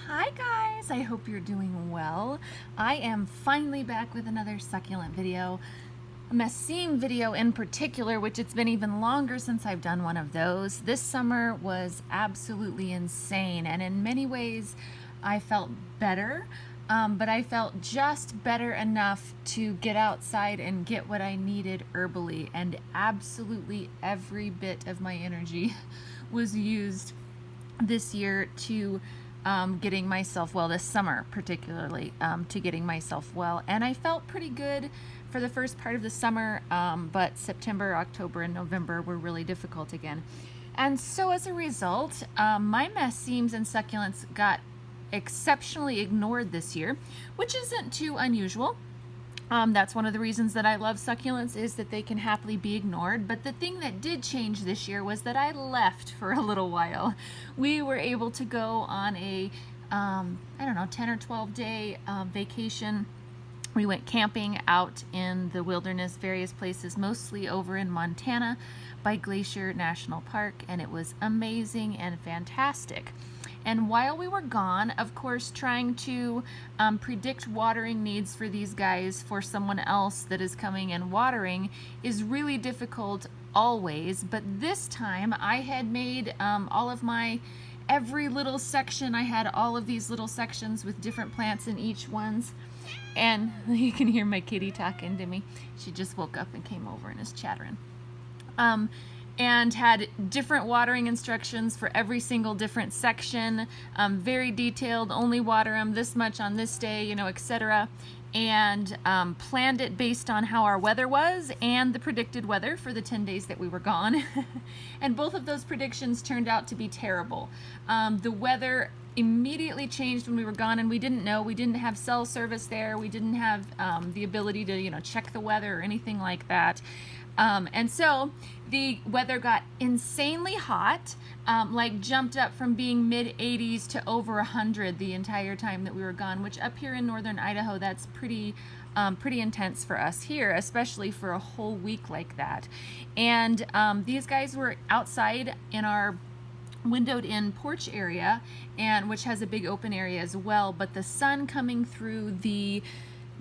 Hi guys, I hope you're doing well. I am finally back with another succulent video, a Mesembs video in particular, which it's been even longer since I've done one of those. This summer was absolutely insane, and in many ways I felt better, but I felt just better enough to get outside and get what I needed herbally, and absolutely every bit of my energy was used this year to getting myself well, this summer particularly, to getting myself well. And I felt pretty good for the first part of the summer, but September, October, and November were really difficult again. And so as a result, my Mesembs and succulents got exceptionally ignored this year, which isn't too unusual. That's one of the reasons that I love succulents, is that they can happily be ignored. But the thing that did change this year was that I left for a little while. We were able to go on a, I don't know, 10 or 12 day vacation. We went camping out in the wilderness, various places, mostly over in Montana by Glacier National Park, and it was amazing and fantastic. And while we were gone, of course, trying to predict watering needs for these guys for someone else that is coming and watering is really difficult always. But this time I had made all of my, every little section, I had all of these little sections with different plants in each ones. And you can hear my kitty talking to me. She just woke up and came over and is chattering. And had different watering instructions for every single different section, very detailed, only water them this much on this day, you know, etc. And planned it based on how our weather was and the predicted weather for the 10 days that we were gone. And both of those predictions turned out to be terrible. The weather immediately changed when we were gone, and we didn't know. We didn't have cell service there. We didn't have the ability to, you know, check the weather or anything like that. And so the weather got insanely hot, like jumped up from being mid 80s to over 100 the entire time that we were gone, which up here in northern Idaho, that's pretty intense for us here, especially for a whole week like that. And these guys were outside in our windowed in porch area, and which has a big open area as well, but the sun coming through the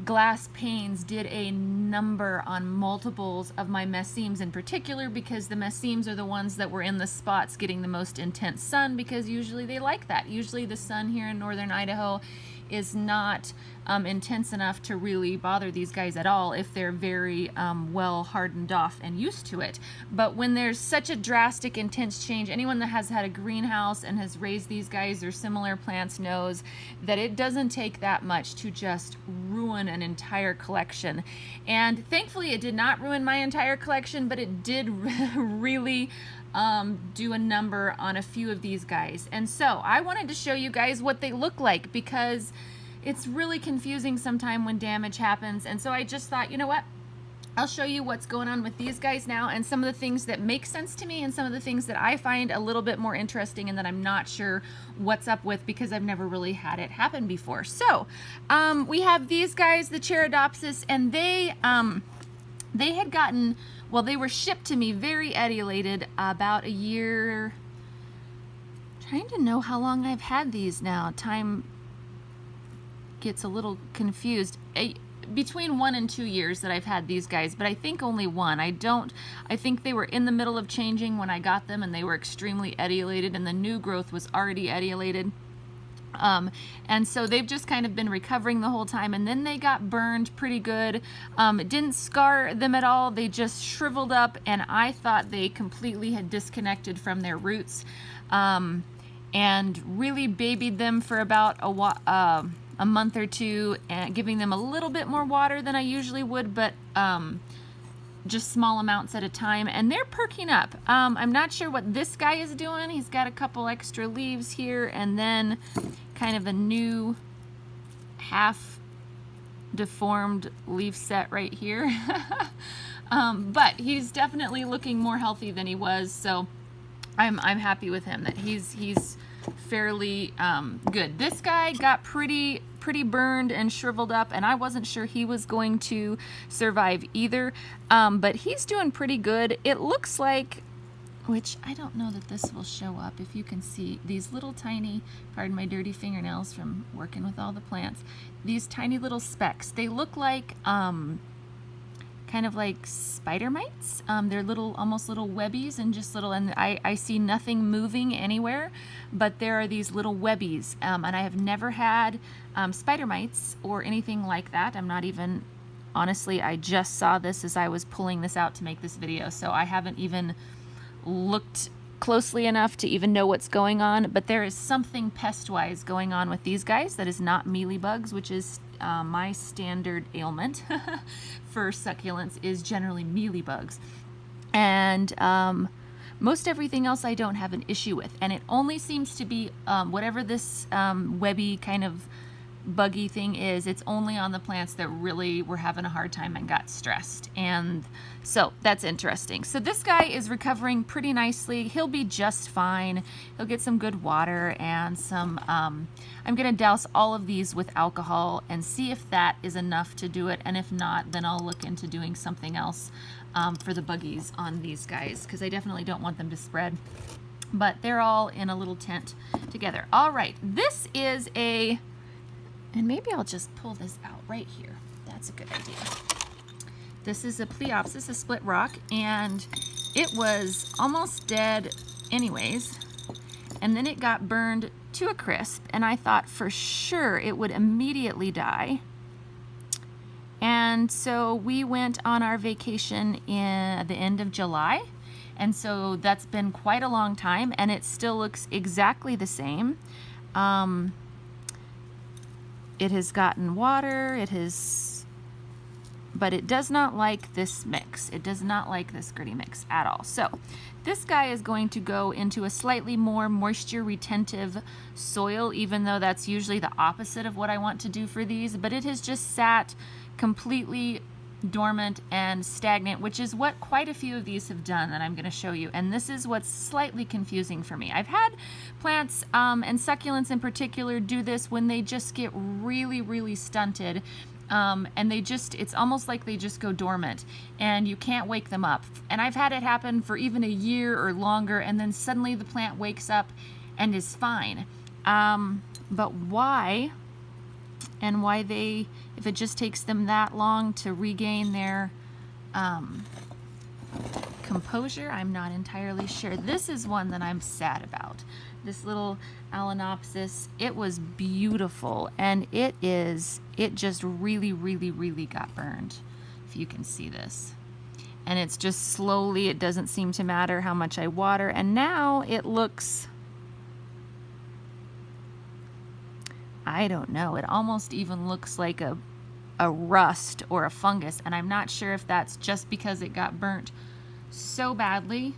glass panes did a number on multiples of my Mesembs in particular, because the Mesembs are the ones that were in the spots getting the most intense sun, because usually they like that. Usually the sun here in northern Idaho is not intense enough to really bother these guys at all if they're very well hardened off and used to it. But when there's such a drastic, intense change, anyone that has had a greenhouse and has raised these guys or similar plants knows that it doesn't take that much to just ruin an entire collection. And thankfully it did not ruin my entire collection, but it did really do a number on a few of these guys. And so I wanted to show you guys what they look like, because it's really confusing sometimes when damage happens. And so I just thought, you know what, I'll show you what's going on with these guys now, and some of the things that make sense to me, and some of the things that I find a little bit more interesting and that I'm not sure what's up with, because I've never really had it happen before. So we have these guys, the Chairateast Asst, and they had gotten, well, they were shipped to me very etiolated about a year. Trying to know how long I've had these now. Time gets a little confused. Between 1 and 2 years that I've had these guys, but I think only 1. I think they were in the middle of changing when I got them, and they were extremely etiolated, and the new growth was already etiolated. And so they've just kind of been recovering the whole time, and then they got burned pretty good. It didn't scar them at all. They just shriveled up, and I thought they completely had disconnected from their roots, and really babied them for about a month or two, and giving them a little bit more water than I usually would, but just small amounts at a time, and they're perking up. I'm not sure what this guy is doing. He's got a couple extra leaves here, and then kind of a new half deformed leaf set right here. But he's definitely looking more healthy than he was, so I'm happy with him that he's fairly good. This guy got pretty burned and shriveled up, and I wasn't sure he was going to survive either, but he's doing pretty good. It looks like which I don't know that this will show up. If you can see these little tiny, pardon my dirty fingernails from working with all the plants, these tiny little specks. They look like kind of like spider mites. They're little, almost little webbies, and just little, and I see nothing moving anywhere, but there are these little webbies, and I have never had spider mites or anything like that. I'm not even, honestly, I just saw this as I was pulling this out to make this video, so I haven't even looked closely enough to even know what's going on, but there is something pest-wise going on with these guys that is not mealybugs, which is my standard ailment for succulents is generally mealybugs. And most everything else I don't have an issue with, and it only seems to be whatever this webby kind of buggy thing is, it's only on the plants that really were having a hard time and got stressed. And so that's interesting. So this guy is recovering pretty nicely. He'll be just fine. He'll get some good water and some, I'm gonna douse all of these with alcohol and see if that is enough to do it. And if not, then I'll look into doing something else for the buggies on these guys, because I definitely don't want them to spread. But they're all in a little tent together. All right, this is a, and maybe I'll just pull this out right here. That's a good idea. This is a Pleopsis, a split rock, and it was almost dead anyways. And then it got burned to a crisp, and I thought for sure it would immediately die. And so we went on our vacation in the end of July. And so that's been quite a long time, and it still looks exactly the same. It has gotten water, it has, but it does not like this mix. It does not like this gritty mix at all. So this guy is going to go into a slightly more moisture retentive soil, even though that's usually the opposite of what I want to do for these, but it has just sat completely dormant and stagnant, which is what quite a few of these have done that I'm going to show you. And this is what's slightly confusing for me. I've had plants and succulents in particular do this when they just get really, really stunted. And they just, it's almost like they just go dormant and you can't wake them up. And I've had it happen for even a year or longer, and then suddenly the plant wakes up and is fine. But why? And why they, if it just takes them that long to regain their composure, I'm not entirely sure. This is one that I'm sad about. This little Allenops Asst, it was beautiful, and it just really, really, really got burned, if you can see this. And it's just slowly, it doesn't seem to matter how much I water, and now it looks, I don't know, it almost even looks like a rust or a fungus, and I'm not sure if that's just because it got burnt so badly,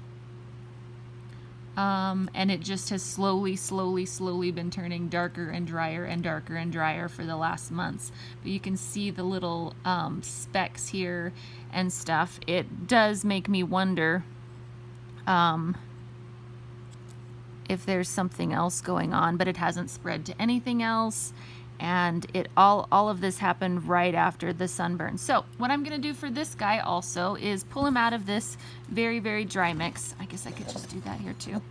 and it just has slowly been turning darker and drier and darker and drier for the last months. But you can see the little specks here and stuff. It does make me wonder if there's something else going on, but it hasn't spread to anything else. And it all of this happened right after the sunburn. So what I'm gonna do for this guy also is pull him out of this very, very dry mix. I guess I could just do that here too.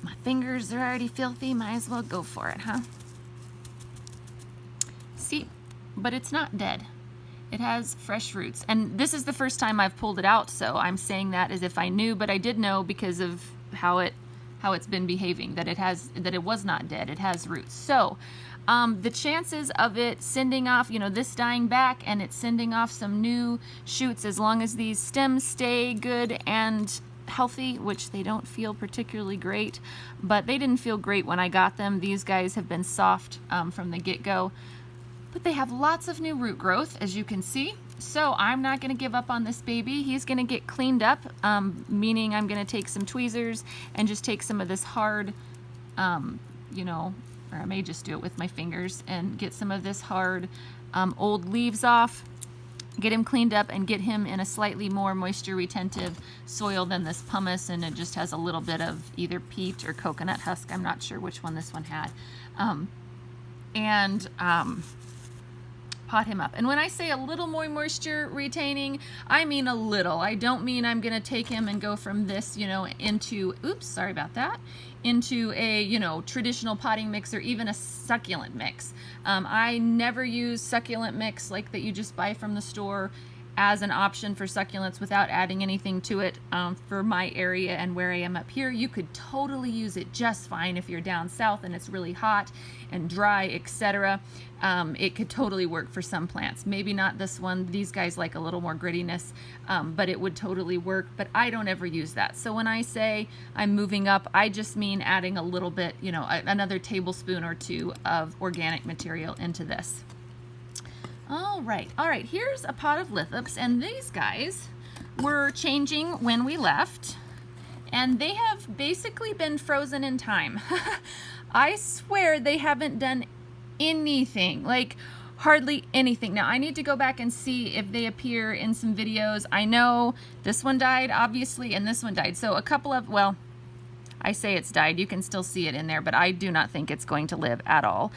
My fingers are already filthy, might as well go for it, huh? See, but it's not dead. It has fresh roots. And this is the first time I've pulled it out, so I'm saying that as if I knew, but I did know because of how it's been behaving, that it was not dead. It has roots. So the chances of it sending off, you know, this dying back and it sending off some new shoots, as long as these stems stay good and healthy, which they don't feel particularly great, but they didn't feel great when I got them. These guys have been soft from the get-go, but they have lots of new root growth, as you can see. So I'm not going to give up on this baby. He's going to get cleaned up, meaning I'm going to take some tweezers and just take some of this hard, you know, or I may just do it with my fingers and get some of this hard old leaves off, get him cleaned up, and get him in a slightly more moisture retentive soil than this pumice, and it just has a little bit of either peat or coconut husk. I'm not sure which one this one had. pot him up. And when I say a little more moisture retaining, I mean a little. I don't mean I'm gonna take him and go from this, you know, into, oops, sorry about that, into a, you know, traditional potting mix or even a succulent mix. I never use succulent mix like that you just buy from the store as an option for succulents without adding anything to it. For my area and where I am up here, you could totally use it just fine if you're down south and it's really hot and dry, etc. It could totally work for some plants. Maybe not this one. These guys like a little more grittiness, but it would totally work. But I don't ever use that. So when I say I'm moving up, I just mean adding a little bit, you know, another tablespoon or two of organic material into this. All right, here's a pot of lithops, and these guys were changing when we left, and they have basically been frozen in time. I swear they haven't done anything, like hardly anything. Now I need to go back and see if they appear in some videos. I know this one died, obviously, and this one died. So a couple of, well, I say it's died. You can still see it in there, but I do not think it's going to live at all.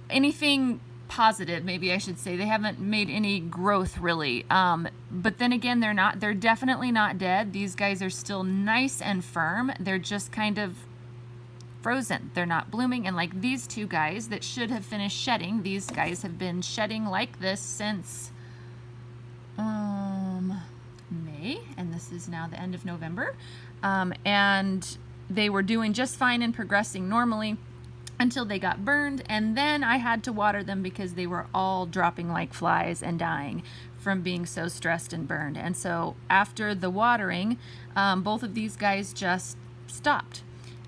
Anything positive, maybe I should say. They haven't made any growth really. But then again, they're definitely not dead. These guys are still nice and firm. They're just kind of frozen. They're not blooming. And like these two guys that should have finished shedding, these guys have been shedding like this since May, and this is now the end of November. And they were doing just fine and progressing normally until they got burned, and then I had to water them because they were all dropping like flies and dying from being so stressed and burned. And so after the watering, both of these guys just stopped.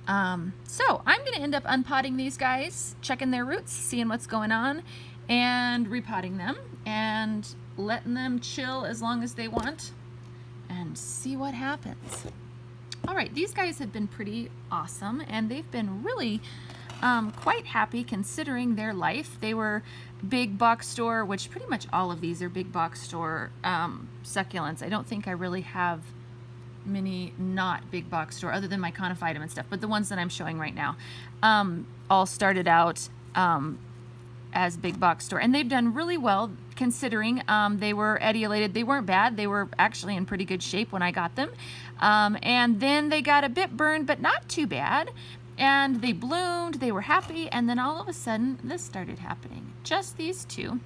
So I'm going to end up unpotting these guys, checking their roots, seeing what's going on, and repotting them and letting them chill as long as they want and see what happens. All right, these guys have been pretty awesome, and they've been really quite happy considering their life. They were big box store, which pretty much all of these are big box store succulents. I don't think I really have many not big box store other than my conophytum and stuff, but the ones that I'm showing right now all started out as big box store, and they've done really well considering. They were etiolated. They weren't bad. They were actually in pretty good shape when I got them, and then they got a bit burned, but not too bad. And they bloomed, they were happy, and then all of a sudden this started happening. Just these two.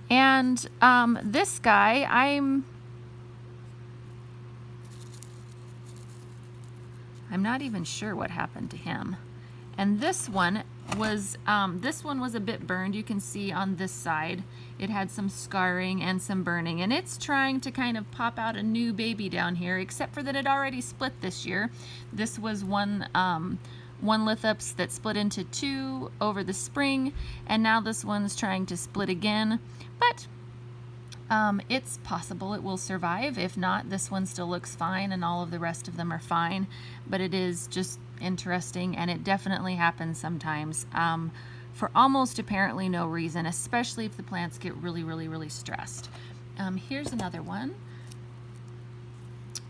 And this guy, I'm not even sure what happened to him. And this one was a bit burned. You can see on this side it had some scarring and some burning, and it's trying to kind of pop out a new baby down here, except for that it already split this year. This was one lithops that split into two over the spring, and now this one's trying to split again. But it's possible it will survive. If not, this one still looks fine and all of the rest of them are fine. But it is just interesting, and it definitely happens sometimes for almost apparently no reason, especially if the plants get really, really, really stressed. Here's another one.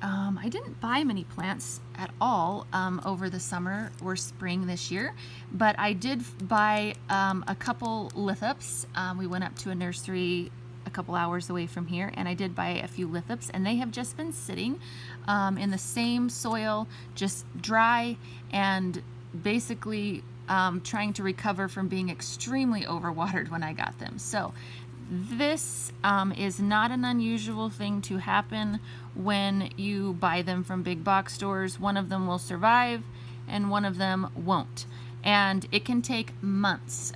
I didn't buy many plants at all over the summer or spring this year, but I did buy a couple lithops. We went up to a nursery a couple hours away from here, and I did buy a few lithops, and they have just been sitting in the same soil, just dry and basically trying to recover from being extremely overwatered when I got them. So this is not an unusual thing to happen when you buy them from big box stores. One of them will survive and one of them won't. And it can take months.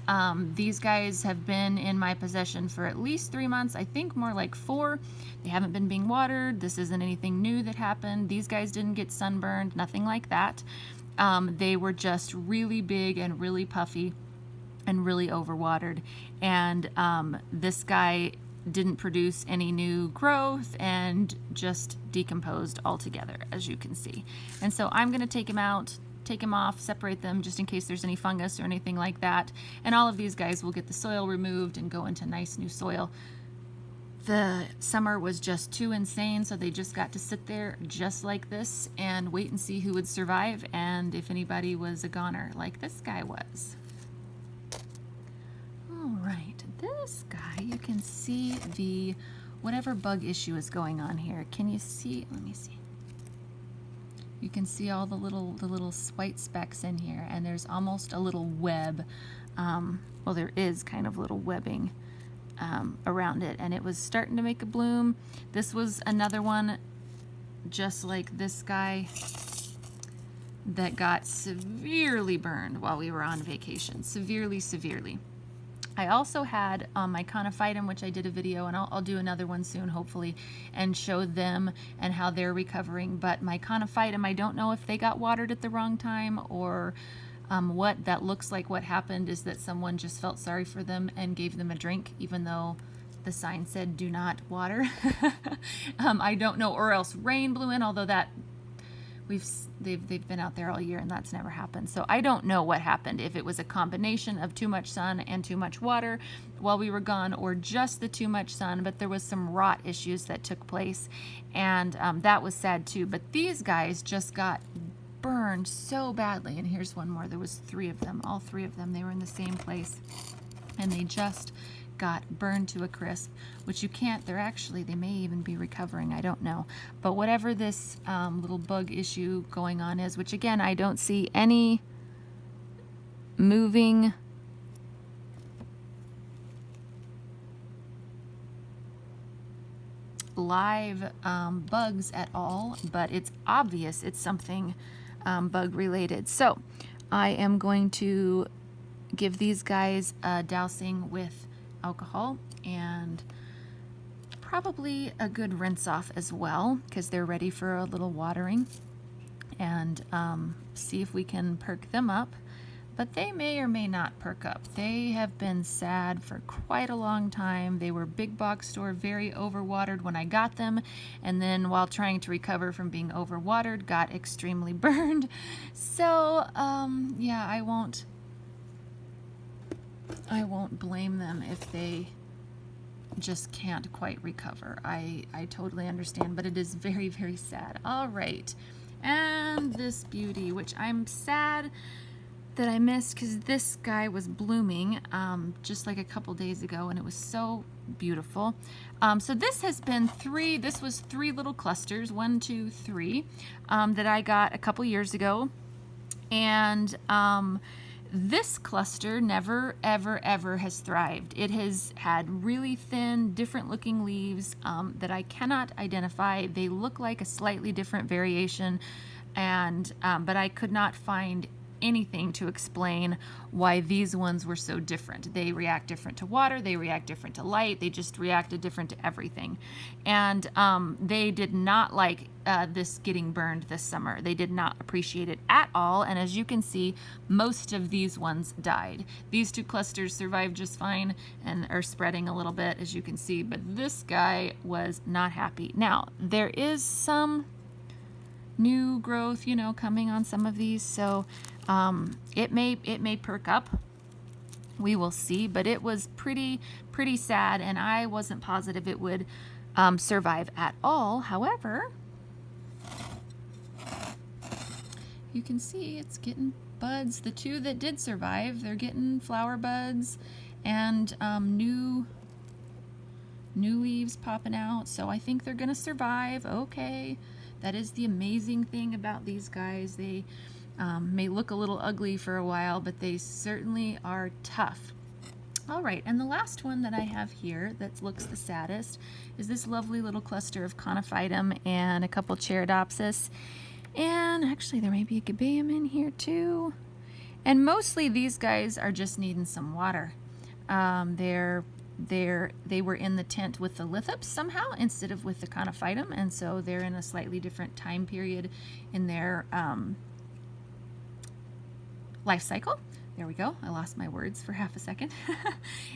These guys have been in my possession for at least 3 months, I think more like 4. They haven't been being watered. This isn't anything new that happened. These guys didn't get sunburned, nothing like that. They were just really big and really puffy and really overwatered. And this guy didn't produce any new growth and just decomposed altogether, as you can see. And so I'm gonna take him out, take them off, separate them just in case there's any fungus or anything like that. And all of these guys will get the soil removed and go into nice new soil. The summer was just too insane, so they just got to sit there just like this and wait and see who would survive and if anybody was a goner like this guy was. right, this guy, you can see the whatever bug issue is going on here. Can you see? Let me see. You can see all the little white specks in here, and there's almost a little web. Well, there is kind of little webbing around it, and it was starting to make a bloom. This was another one just like this guy that got severely burned while we were on vacation. Severely. I also had my conophytum, which I did a video, and I'll do another one soon, hopefully, and show them and how they're recovering. But my conophytum, I don't know if they got watered at the wrong time or what. That looks like what happened is that someone just felt sorry for them and gave them a drink, even though the sign said do not water. I don't know, or else rain blew in, although that they've been out there all year and that's never happened. So I don't know what happened, if it was a combination of too much sun and too much water while we were gone, or just the too much sun, but there was some rot issues that took place, and that was sad too. But these guys just got burned so badly, and here's one more. There was 3 of them, all 3 of them. They were in the same place, and they just got burned to a crisp, which you can't, they may even be recovering, I don't know. But whatever this little bug issue going on is, which again, I don't see any moving live bugs at all, but it's obvious it's something bug related. So I am going to give these guys a dousing with alcohol and probably a good rinse off as well, because they're ready for a little watering, and see if we can perk them up. But they may or may not perk up. They have been sad for quite a long time. They were big box store, very overwatered when I got them, and then while trying to recover from being overwatered, got extremely burned. So yeah, I won't blame them if they just can't quite recover. I totally understand, but it is very, very sad. All right, and this beauty, which I'm sad that I missed, because this guy was blooming just like a couple days ago, and it was so beautiful. So this has been 3 little clusters, 1, 2, 3, that I got a couple years ago, and this cluster never, ever has thrived. It has had really thin, different looking leaves that I cannot identify. They look like a slightly different variation, and but I could not find anything to explain why these ones were so different. They react different to water, they react different to light, they just reacted different to everything. And they did not like this getting burned this summer. They did not appreciate it at all, and as you can see, most of these ones died. These 2 clusters survived just fine and are spreading a little bit, as you can see, but this guy was not happy. Now, there is some new growth, you know, coming on some of these, so it may perk up. We will see, but it was pretty sad, and I wasn't positive it would survive at all. However, you can see it's getting buds. The 2 that did survive, they're getting flower buds and new leaves popping out, so I think they're gonna survive okay. That is the amazing thing about these guys. They may look a little ugly for a while, but they certainly are tough. All right, and the last one that I have here that looks the saddest is this lovely little cluster of conophytum and a couple Chairateast Asst. And actually there may be a gabium in here too. And mostly these guys are just needing some water. They were in the tent with the Lithops somehow instead of with the conophytum, and so they're in a slightly different time period in their life cycle. There we go. I lost my words for half a second.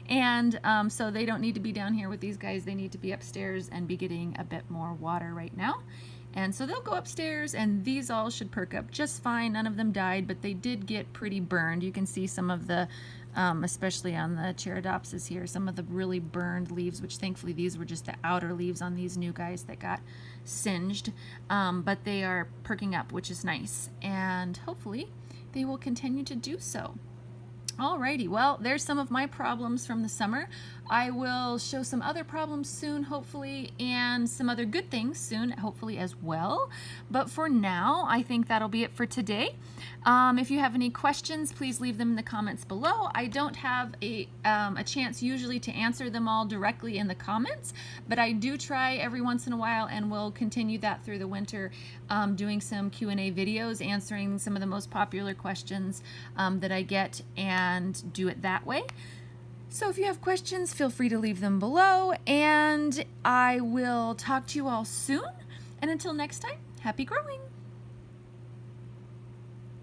And so they don't need to be down here with these guys. They need to be upstairs and be getting a bit more water right now. And so they'll go upstairs, and these all should perk up just fine. None of them died, but they did get pretty burned. You can see some of the, especially on the Chairateast here, some of the really burned leaves, which thankfully these were just the outer leaves on these new guys that got singed. But they are perking up, which is nice. And hopefully they will continue to do so. Alrighty, well, there's some of my problems from the summer. I will show some other problems soon, hopefully, and some other good things soon, hopefully, as well. But for now, I think that'll be it for today. If you have any questions, please leave them in the comments below. I don't have a chance usually to answer them all directly in the comments, but I do try every once in a while, and we'll continue that through the winter, doing some Q&A videos, answering some of the most popular questions that I get, and do it that way. So if you have questions, feel free to leave them below, and I will talk to you all soon. And until next time, happy growing!